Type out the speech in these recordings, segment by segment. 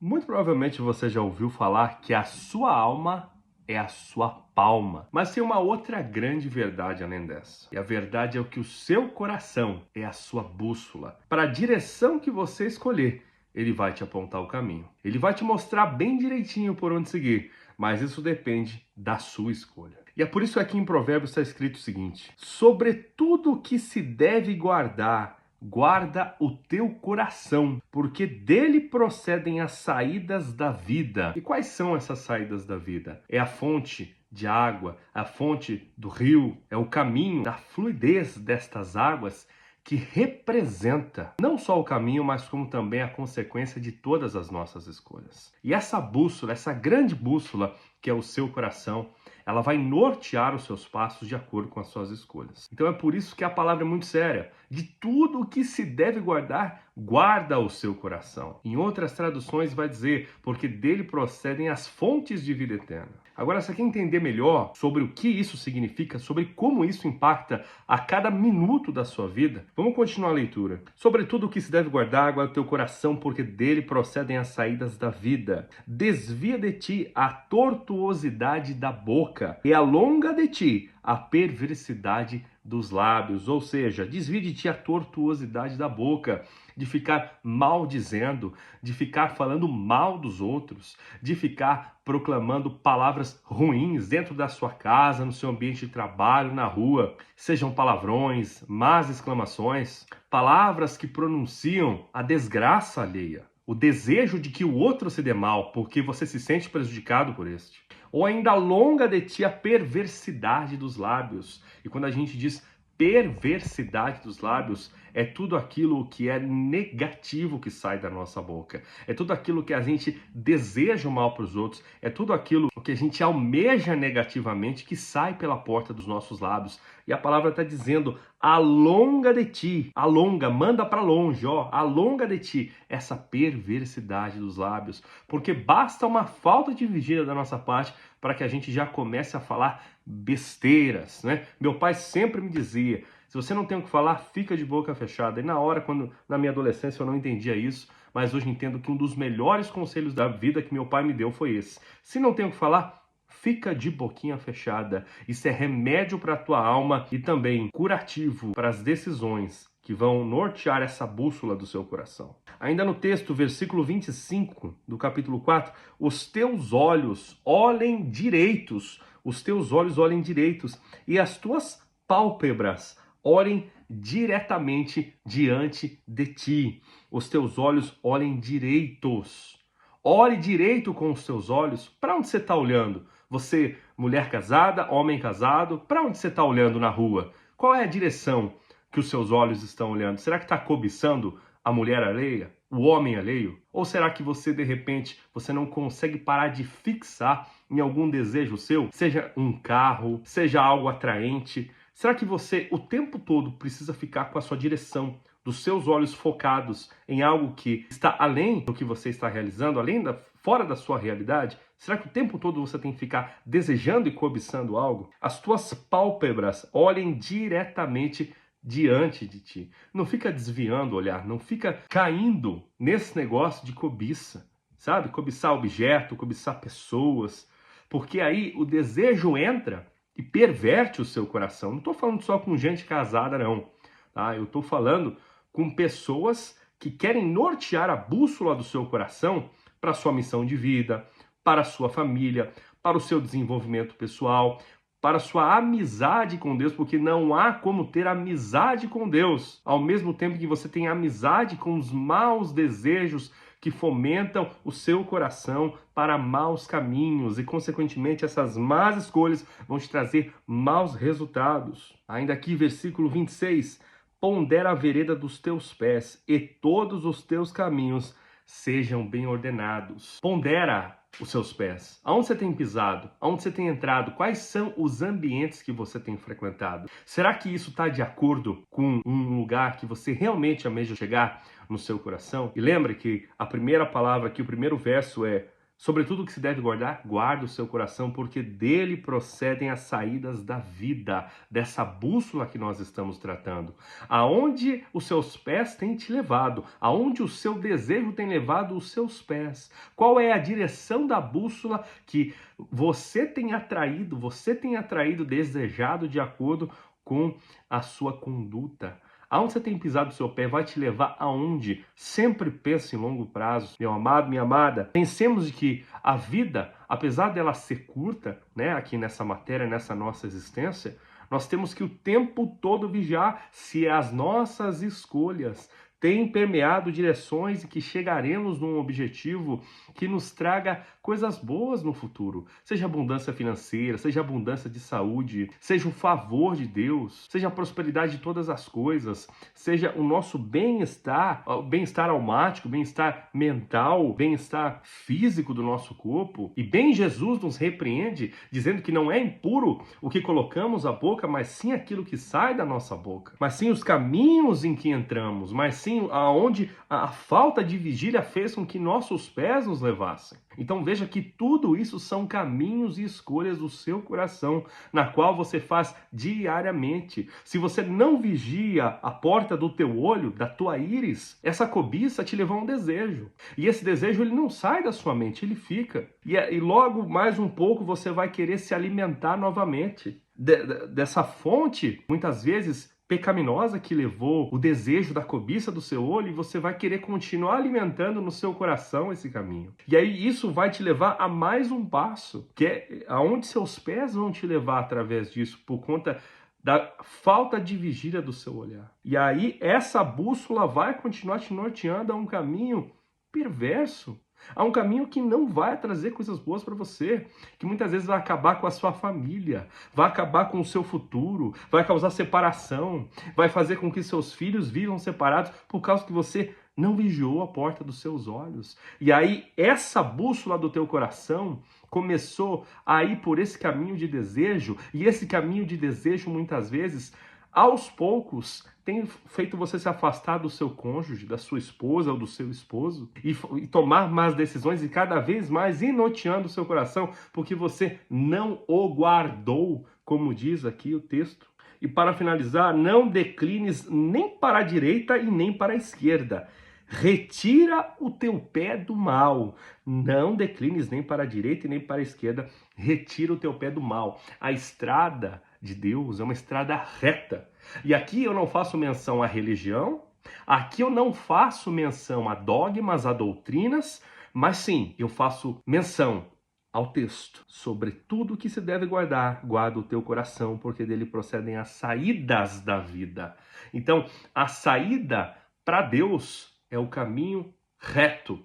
Muito provavelmente você já ouviu falar que a sua alma é a sua palma. Mas tem uma outra grande verdade além dessa. E a verdade é que o seu coração é a sua bússola. Para a direção que você escolher, ele vai te apontar o caminho. Ele vai te mostrar bem direitinho por onde seguir. Mas isso depende da sua escolha. E é por isso que aqui em Provérbios está escrito o seguinte: sobre tudo o que se deve guardar, guarda o teu coração, porque dele procedem as saídas da vida. E quais são essas saídas da vida? É a fonte de água, a fonte do rio, é o caminho da fluidez destas águas que representa não só o caminho, mas como também a consequência de todas as nossas escolhas. E essa bússola, essa grande bússola que é o seu coração, ela vai nortear os seus passos de acordo com as suas escolhas. Então é por isso que a palavra é muito séria. De tudo o que se deve guardar, guarda o seu coração. Em outras traduções vai dizer, porque dele procedem as fontes de vida eterna. Agora, você quer entender melhor sobre o que isso significa, sobre como isso impacta a cada minuto da sua vida? Vamos continuar a leitura. Sobre tudo o que se deve guardar, guarda o teu coração, porque dele procedem as saídas da vida. Desvia de ti a tortuosidade da boca e alonga de ti a perversidade dos lábios, ou seja, desvie de ti a tortuosidade da boca, de ficar maldizendo, de ficar falando mal dos outros, de ficar proclamando palavras ruins dentro da sua casa, no seu ambiente de trabalho, na rua, sejam palavrões, más exclamações, palavras que pronunciam a desgraça alheia, o desejo de que o outro se dê mal, porque você se sente prejudicado por este. Ou ainda alonga de ti a perversidade dos lábios. E quando a gente diz perversidade dos lábios, é tudo aquilo que é negativo que sai da nossa boca. É tudo aquilo que a gente deseja o mal para os outros. É tudo aquilo que a gente almeja negativamente que sai pela porta dos nossos lábios. E a palavra está dizendo, alonga de ti, alonga, manda para longe, ó, alonga de ti essa perversidade dos lábios. Porque basta uma falta de vigília da nossa parte para que a gente já comece a falar besteiras, né? Meu pai sempre me dizia, se você não tem o que falar, fica de boca fechada. E na hora, quando na minha adolescência eu não entendia isso, mas hoje entendo que um dos melhores conselhos da vida que meu pai me deu foi esse. Se não tem o que falar, fica de boquinha fechada. Isso é remédio para a tua alma e também curativo para as decisões que vão nortear essa bússola do seu coração. Ainda no texto, versículo 25 do capítulo 4, os teus olhos olhem direitos, os teus olhos olhem direitos e as tuas pálpebras olhem diretamente diante de ti. Os teus olhos olhem direitos. Olhe direito com os teus olhos. Para onde você está olhando? Você, mulher casada, homem casado, para onde você está olhando na rua? Qual é a direção que os seus olhos estão olhando? Será que está cobiçando a mulher alheia? O homem alheio? Ou será que você, de repente, você não consegue parar de fixar em algum desejo seu? Seja um carro, seja algo atraente. Será que você, o tempo todo, precisa ficar com a sua direção, dos seus olhos focados em algo que está além do que você está realizando, fora da sua realidade? Será que o tempo todo você tem que ficar desejando e cobiçando algo? As tuas pálpebras olhem diretamente diante de ti. Não fica desviando o olhar, não fica caindo nesse negócio de cobiça, sabe? Cobiçar objeto, cobiçar pessoas, porque aí o desejo entra e perverte o seu coração. Não estou falando só com gente casada, não. Tá? Eu estou falando com pessoas que querem nortear a bússola do seu coração para a sua missão de vida, para a sua família, para o seu desenvolvimento pessoal, para a sua amizade com Deus, porque não há como ter amizade com Deus ao mesmo tempo que você tem amizade com os maus desejos que fomentam o seu coração para maus caminhos e, consequentemente, essas más escolhas vão te trazer maus resultados. Ainda aqui, versículo 26, pondera a vereda dos teus pés e todos os teus caminhos sejam bem ordenados. Pondera os seus pés. Aonde você tem pisado? Aonde você tem entrado? Quais são os ambientes que você tem frequentado? Será que isso está de acordo com um lugar que você realmente almeja chegar no seu coração? E lembre que a primeira palavra aqui, o primeiro verso é Sobretudo o que se deve guardar, guarda o seu coração, porque dele procedem as saídas da vida, dessa bússola que nós estamos tratando. Aonde os seus pés têm te levado, aonde o seu desejo tem levado os seus pés. Qual é a direção da bússola que você tem atraído, desejado de acordo com a sua conduta? Aonde você tem pisado o seu pé vai te levar aonde? Sempre pense em longo prazo. Meu amado, minha amada, pensemos de que a vida, apesar dela ser curta, né, aqui nessa matéria, nessa nossa existência, nós temos que o tempo todo vigiar se as nossas escolhas têm permeado direções e que chegaremos num objetivo que nos traga coisas boas no futuro. Seja abundância financeira, seja abundância de saúde, seja o favor de Deus, seja a prosperidade de todas as coisas, seja o nosso bem-estar, o bem-estar almático, bem-estar mental, bem-estar físico do nosso corpo. E bem Jesus nos repreende, dizendo que não é impuro o que colocamos à boca, mas sim aquilo que sai da nossa boca. Mas sim os caminhos em que entramos, mas sim aonde a falta de vigília fez com que nossos pés nos levassem. Então veja que tudo isso são caminhos e escolhas do seu coração, na qual você faz diariamente. Se você não vigia a porta do teu olho, da tua íris, essa cobiça te levou a um desejo. E esse desejo ele não sai da sua mente, ele fica. E logo mais um pouco você vai querer se alimentar novamente dessa fonte, muitas vezes pecaminosa, que levou o desejo da cobiça do seu olho, e você vai querer continuar alimentando no seu coração esse caminho. E aí isso vai te levar a mais um passo, que é aonde seus pés vão te levar através disso, por conta da falta de vigília do seu olhar. E aí essa bússola vai continuar te norteando a um caminho perverso, a um caminho que não vai trazer coisas boas para você, que muitas vezes vai acabar com a sua família, vai acabar com o seu futuro, vai causar separação, vai fazer com que seus filhos vivam separados por causa que você não vigiou a porta dos seus olhos. E aí essa bússola do teu coração começou a ir por esse caminho de desejo, e esse caminho de desejo muitas vezes, aos poucos, tem feito você se afastar do seu cônjuge, da sua esposa ou do seu esposo, e tomar más decisões e cada vez mais ir norteando o seu coração, porque você não o guardou, como diz aqui o texto. E para finalizar, não declines nem para a direita e nem para a esquerda. Retira o teu pé do mal. Não declines nem para a direita e nem para a esquerda. Retira o teu pé do mal. A estrada de Deus é uma estrada reta. E aqui eu não faço menção à religião, aqui eu não faço menção a dogmas, a doutrinas, mas sim, eu faço menção ao texto. Sobre tudo que se deve guardar, guarda o teu coração, porque dele procedem as saídas da vida. Então, a saída para Deus é o caminho reto.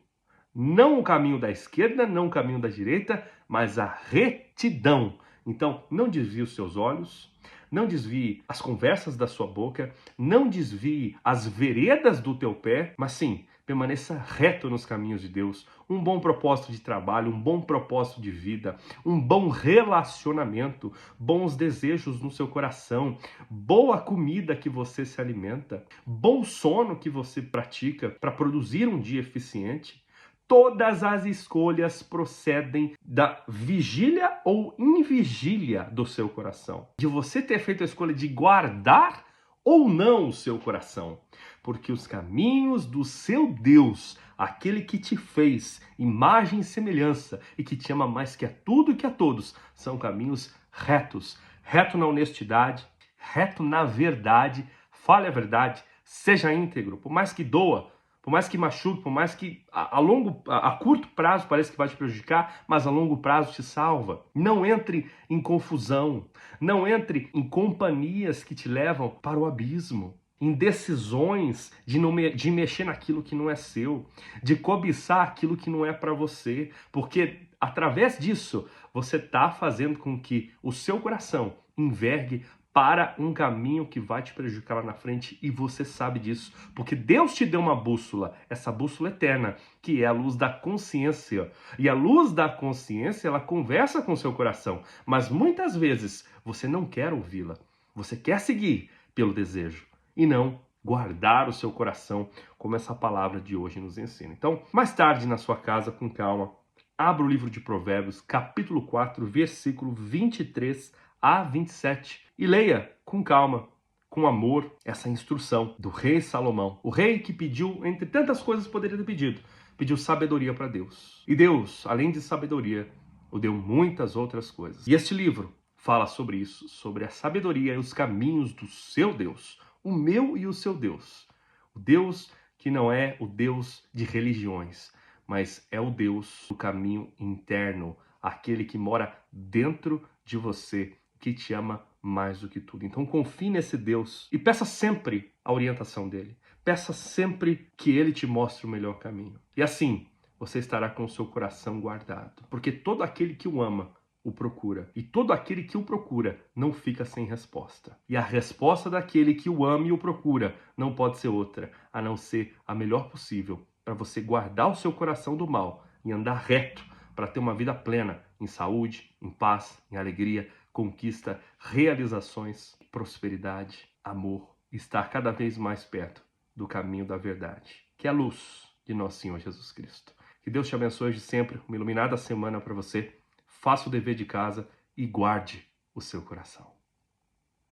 Não o caminho da esquerda, não o caminho da direita, mas a retidão. Então, não desvie os seus olhos, não desvie as conversas da sua boca, não desvie as veredas do teu pé, mas sim, permaneça reto nos caminhos de Deus. Um bom propósito de trabalho, um bom propósito de vida, um bom relacionamento, bons desejos no seu coração, boa comida que você se alimenta, bom sono que você pratica para produzir um dia eficiente. Todas as escolhas procedem da vigília ou invigília do seu coração. De você ter feito a escolha de guardar ou não o seu coração. Porque os caminhos do seu Deus, aquele que te fez imagem e semelhança e que te ama mais que a tudo e que a todos, são caminhos retos. Reto na honestidade, reto na verdade, fale a verdade, seja íntegro, por mais que doa, por mais que machuque, por mais que a curto prazo pareça que vai te prejudicar, mas a longo prazo te salva. Não entre em confusão, não entre em companhias que te levam para o abismo, em decisões de mexer naquilo que não é seu, de cobiçar aquilo que não é para você, porque através disso você está fazendo com que o seu coração envergue para um caminho que vai te prejudicar lá na frente, e você sabe disso, porque Deus te deu uma bússola, essa bússola eterna, que é a luz da consciência. E a luz da consciência, ela conversa com o seu coração, mas muitas vezes você não quer ouvi-la. Você quer seguir pelo desejo e não guardar o seu coração, como essa palavra de hoje nos ensina. Então, mais tarde na sua casa, com calma, Abra o livro de Provérbios, capítulo 4, versículo 23 a 27 e leia com calma, com amor, essa instrução do rei Salomão. O rei que pediu, entre tantas coisas poderia ter pedido, pediu sabedoria para Deus. E Deus, além de sabedoria, o deu muitas outras coisas. E este livro fala sobre isso, sobre a sabedoria e os caminhos do seu Deus, o meu e o seu Deus. O Deus que não é o Deus de religiões, mas é o Deus do caminho interno, aquele que mora dentro de você, que te ama mais do que tudo. Então confie nesse Deus e peça sempre a orientação dele. Peça sempre que ele te mostre o melhor caminho. E assim, você estará com o seu coração guardado. Porque todo aquele que o ama, o procura. E todo aquele que o procura não fica sem resposta. E a resposta daquele que o ama e o procura não pode ser outra, a não ser a melhor possível, para você guardar o seu coração do mal e andar reto para ter uma vida plena em saúde, em paz, em alegria, conquista, realizações, prosperidade, amor, estar cada vez mais perto do caminho da verdade, que é a luz de nosso Senhor Jesus Cristo. Que Deus te abençoe de sempre, uma iluminada semana para você. Faça o dever de casa e guarde o seu coração.